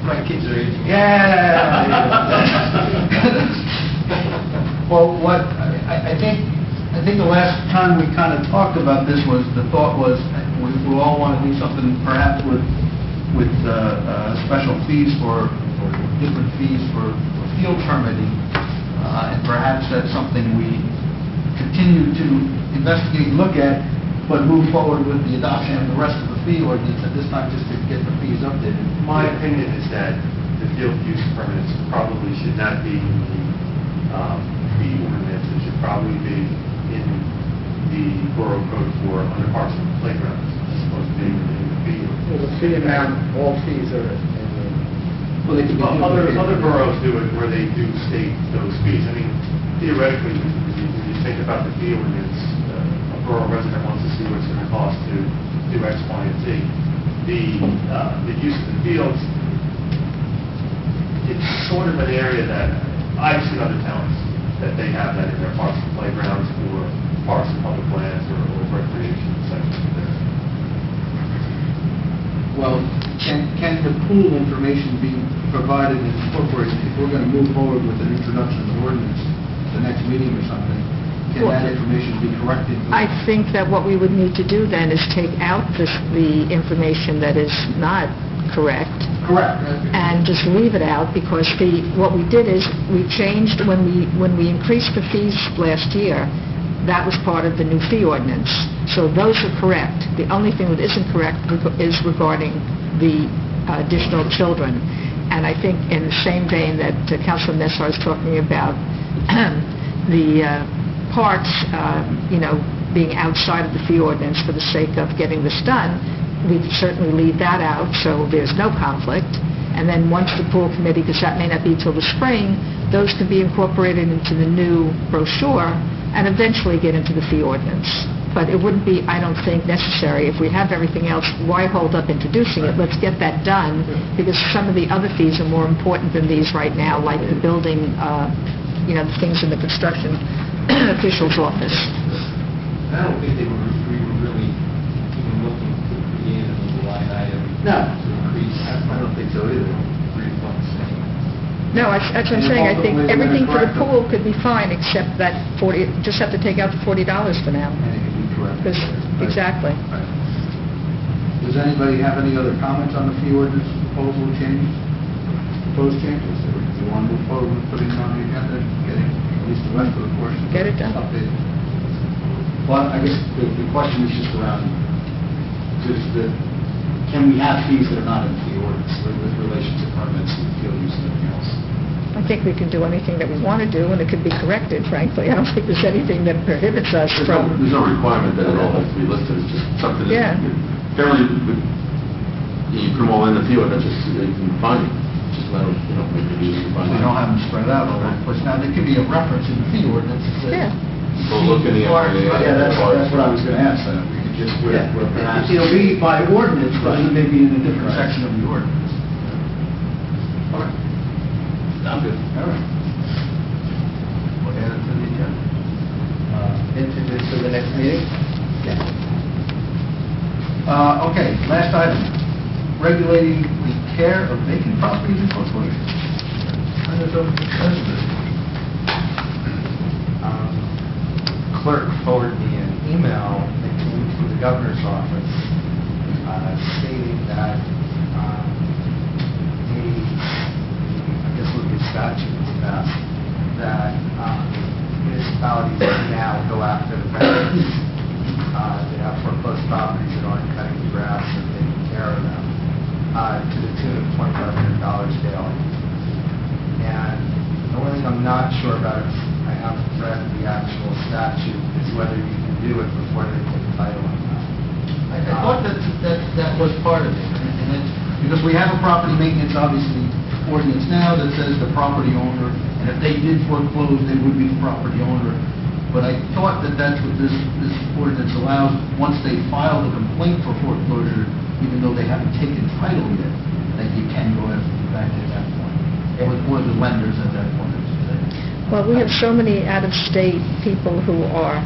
My kids are aging. Yeah. Well, I think the last time we kind of talked about this the thought was we all want to do something perhaps with special fees for different fees for field permitting, and perhaps that's something we continue to investigate and look at, but move forward with the adoption of the rest of the fee ordinance at this time just to get the fees updated. My opinion is that the field use permits probably should not be in the fee ordinance. It should probably be in the Borough Code for under parks and playgrounds, as opposed to being in the fee ordinance. Well, the fee amount, all fees are Well, they could be Other boroughs do it where they do state those fees. I mean, theoretically, when you think about the fee ordinance, a borough resident wants to see what it's going to cost to do X, Y, and Z. The use of the fields, it's sort of an area that I've seen other towns that they have that in their parks and playgrounds or parks and public lands or recreation sections there. Well, can the pool information be provided and incorporated? If we're going to move forward with an introduction of the ordinance the next meeting or something, can that information be corrected? I think that what we would need to do then is take out the information that is not correct Correct. and just leave it out, because what we did is we changed when we increased the fees last year. That was part of the new fee ordinance. So those are correct. The only thing that isn't correct is regarding the additional children. And I think in the same vein that Councilor Nessar is talking about the parks, being outside of the fee ordinance for the sake of getting this done, we can certainly leave that out so there's no conflict. And then once the pool committee, because that may not be till the spring, those can be incorporated into the new brochure and eventually get into the fee ordinance. But it wouldn't be, I don't think, necessary. If we have everything else, why hold up introducing it? Let's get that done, because some of the other fees are more important than these right now, like the building, the things in the construction official's office. I don't think we were really even looking to create a new line item. No. To increase. I don't think so either. Refunds. No, that's what I'm saying. I think everything for the pool could be fine, except that just have to take out the $40 for now. And it can be corrected. Exactly. Right. Does anybody have any other comments on the fee ordinance proposed changes? Or do you want to move forward with putting it on the agenda and getting at least the rest of the portion? Get it done. Updated? Well, I guess the question is just around, can we have fees that are not in the fee ordinance with relation to permits and field use and everything else? I think we can do anything that we want to do, and it could be corrected, frankly. I don't think there's anything that prohibits us from... There's no requirement that it all has to be listed, it's just something that... Yeah. Generally, you put them all in the field, that's just, you can find it. Just let them, make the use of We don't have them spread out all over the place. Now, there could be a reference in the fee ordinance that says... Yeah. Well, look in the area. Yeah, that's what I was going to ask, then. We could just, where perhaps... It'll be by ordinance, but it may be in a different section of the ordinance. All right. I'm good. All right. We'll add it to the agenda. Introduce to the next meeting? Okay, last item. Regulating the care of vacant properties in foreclosure. Turn this over to the president. Clerk forwarded me an email that came from the governor's office stating that the statute is passed, that municipalities can now go after the vendors that have foreclosed properties that aren't cutting the grass and taking care of them to the tune of $2,500 daily. And the only thing I'm not sure about is, I haven't read the actual statute, is whether you can do it before they take title on that. I thought that was part of it, because we have a property maintenance, obviously, ordinance now that says the property owner, and if they did foreclose, they would be the property owner. But I thought that that's what this ordinance allows, once they file the complaint for foreclosure, even though they haven't taken title yet, that you can go after the bank at that point, or the lenders at that point, I should say. Well, we have so many out-of-state people who are,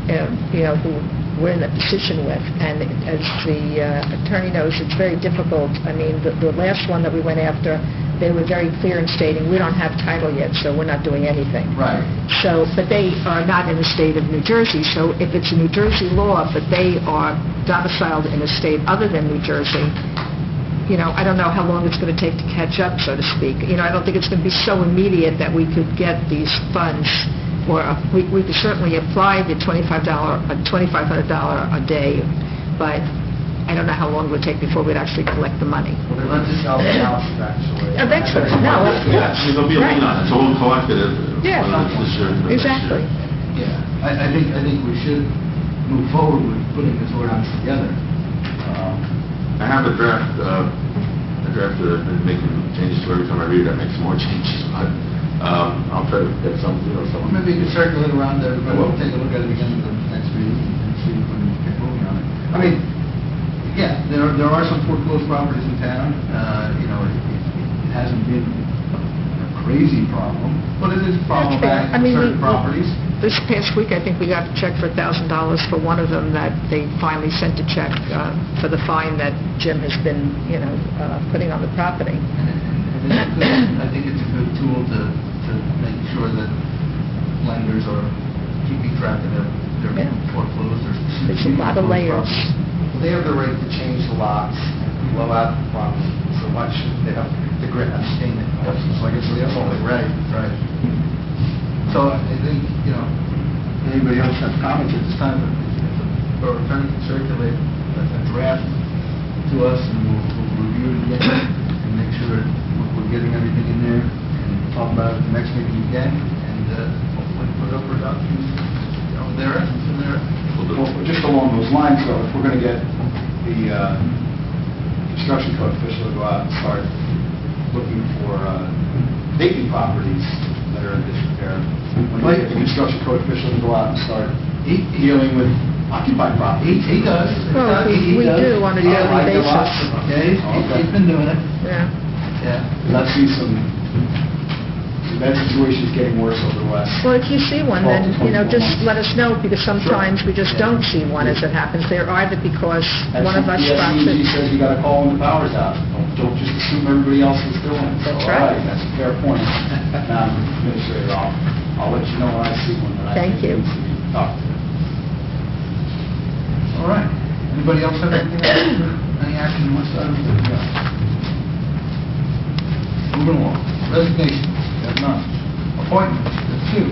who we're in a position with, and as the attorney knows, it's very difficult. I mean, the last one that we went after, they were very clear in stating, we don't have title yet, so we're not doing anything. Right. So, but they are not in the state of New Jersey, so if it's a New Jersey law, but they are domiciled in a state other than New Jersey, I don't know how long it's going to take to catch up, so to speak. I don't think it's going to be so immediate that we could get these funds, or we could certainly apply the $2,500 a day, but I don't know how long it would take before we'd actually collect the money. Well, they let us sell the house eventually. Eventually, no. Yeah, there'll be a lien on it, so we'll collect it Yeah. whether it's this year or next year. Exactly. Yeah, I think we should move forward with putting this ordinance together. I have a draft that I've been making changes to every time I read it, I make some more changes, but I'll try to get some, some. Maybe you could circulate around to everybody, we'll take a look at it again in the next meeting and see if we can get moving on it. I mean, yeah, there are some foreclosed properties in town. It hasn't been a crazy problem, but it is problematic in certain properties. This past week, I think we got a check for $1,000 for one of them that they finally sent a check for the fine that Jim has been, putting on the property. And I think it's a good tool to make sure that lenders are keeping track of their foreclosed or... There's a lot of layers. They have the right to change the locks and blow out the property so much they have the grit abstainment. So I guess that's only right. Right. So I think, anybody else have comments at this time? If our attorney can circulate a draft to us, and we'll review it again and make sure we're getting everything in there and talk about it at the next meeting again, and hopefully put up for adoption there and from there. Well, just along those lines, though, if we're going to get the construction code official to go out and start looking for vacant properties that are in disrepair, when you get the construction code official to go out and start dealing with occupied properties. He does. Well, we do on a daily basis. Okay, he's been doing it. Yeah. Yeah. I've seen some bad situations getting worse over the last... Well, if you see one, then, just let us know, because sometimes we just don't see one as it happens. They're either because one of us spots He it. says you got to call when the power's out. Don't just assume everybody else is doing it. That's So, right. All right, that's a fair point. Madam Administrator, I'll let you know when I see one that I Thank think you. needs to be talked to. All right. Anybody else have anything, any action on this item? Moving along. Resignations, we have none. Appointments, we have two.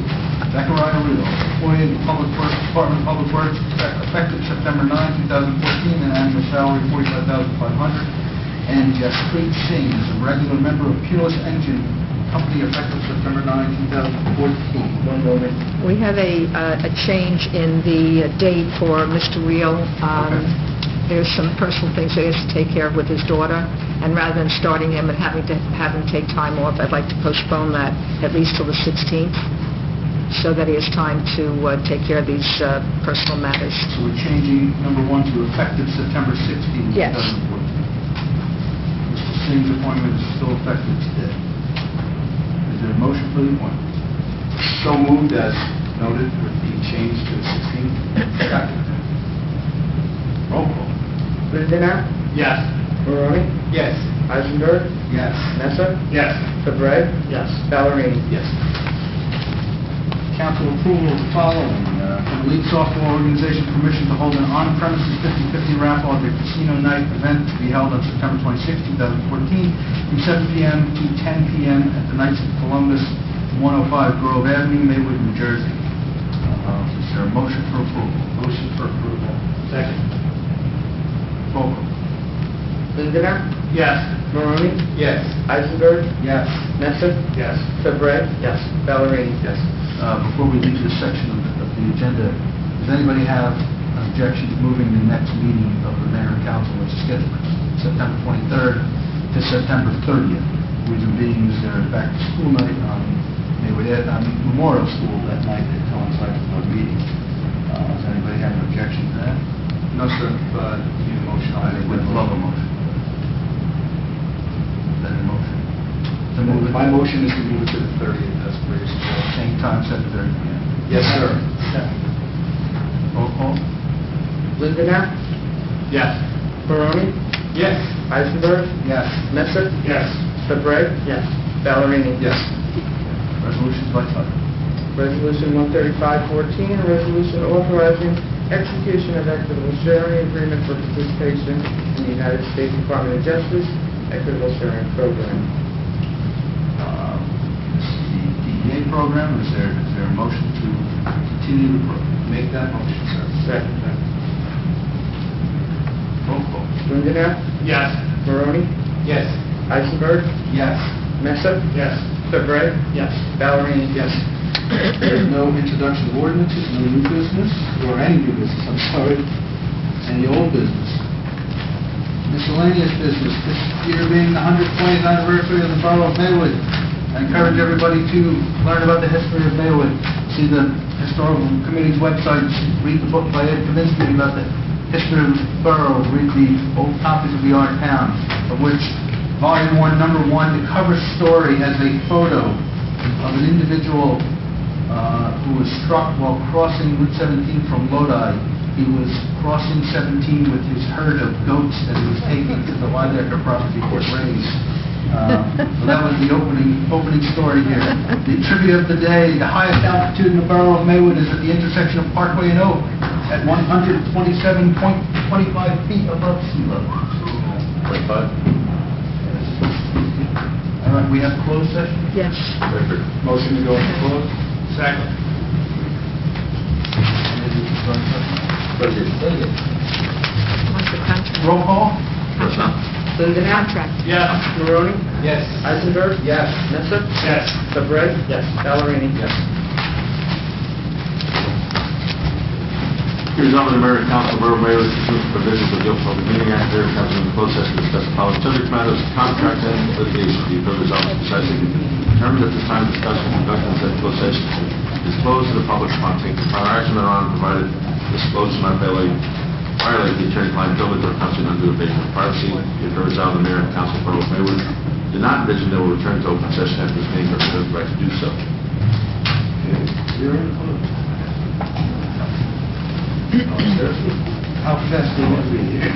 Zachariah Riddle, appointed Department of Public Works, effective September 9, 2014, and annual salary $45,500. And Jaspreet Singh is a regular member of Peerless Engine Company, effective September 9, 2014. One moment. We have a change in the date for Mr. Reel. There's some personal things that he has to take care of with his daughter, and rather than starting him and having to have him take time off, I'd like to postpone that at least till the 16th, so that he has time to take care of these personal matters. So we're changing number one to effective September 16, 2014. Yes. Mr. Singh's appointment is still effective today. Is there a motion for the appointment? So moved as noted with the change to the 16th. Roll call. Lindner? Yes. Maroney? Yes. Eisenberg? Yes. Nesser? Yes. Fabreg? Yes. Ballerini? Yes. Council approval of the following. From the League Softball Organization, permission to hold an on-premises 50/50 raffle at the casino night event to be held on September 26, 2014, from 7 p.m. to 10 p.m. at the Knights of Columbus, 105 Grove Avenue, Maywood, New Jersey. Is there a motion for approval? Motion for approval. Second. Roll call. Lindner? Yes. Maroney? Yes. Eisenberg? Yes. Nesser? Yes. Fabreg? Yes. Ballerini? Yes. Before we leave this section of the agenda, does anybody have objections, moving the next meeting of the mayor and council, which is scheduled for September 23rd to September 30th. Reason being is their back-to-school night on Maywood, Memorial School that night that coincides with our meeting. Does anybody have an objection to that? No, sir, but you need a motion on I it. would love a motion. Is that a motion? To move it? My motion is to move it to the 30th, as previously. Same time, 7:30 p.m. Yes, sir. Roll call? Lindenau, Yes. Barone, Yes. Eisenberg, Yes. Messer, Yes. Fabreg, Yes. Ballerini. Yes. Resolutions by title. Resolution 13514, a resolution authorizing execution of equitable sharing agreement for participation in the United States Department of Justice Equitable Sharing Program. This is the DEA program. Is there a motion to continue the program? Make that motion, sir. Second. Roll call. Lindenau, Yes. Barone, Yes. Eisenberg, Yes. Messer, Yes. Fabreg, Yes. Ballerini. Yes. There's no introduction of ordinances, no new business, or any new business, I'm sorry, any old business. Miscellaneous business, this year being the 120th anniversary of the Borough of Maywood. I encourage everybody to learn about the history of Maywood. See the Historical Committee's website, read the book by Ed Kaminsky about the history of the borough, read the old copies of the Art Town, of which Volume 1, Number 1, the cover story has a photo of an individual who was struck while crossing Route 17 from Lodi. He was crossing 17 with his herd of goats that he was taking to the Lydecker property to graze. So that was the opening story here. The trivia of the day, the highest altitude in the borough of Maywood is at the intersection of Parkway and Oak at 127.25 feet above sea level. 25? All right, we have closed session? Yes. Record. Motion to go into close? Second. Budget. What's the contract? Roll call? Personnel. Lindenau, Contract. Yes. Barone, Yes. Eisenberg, Yes. Messer, Yes. Fabreg, Yes. Ballerini. Yes. Here's on the mayor and council, Borough Mayor, pursuant to provisions of the Open Public Meeting Act, mayor and council in closed session to discuss the following subject matters: contract and litigation. The appropriate office precisely determined at this time discussion and conduct in said closed session is closed to the public upon taking prior action thereon, provided disclosure not violate the attorney-client privilege or constitute undue invasion of privacy. The appropriate of the mayor and council, Borough Maywood, do not envision they will return to open session after this meeting, but reserve the right to do so. You're in close. How fast do you want to be here?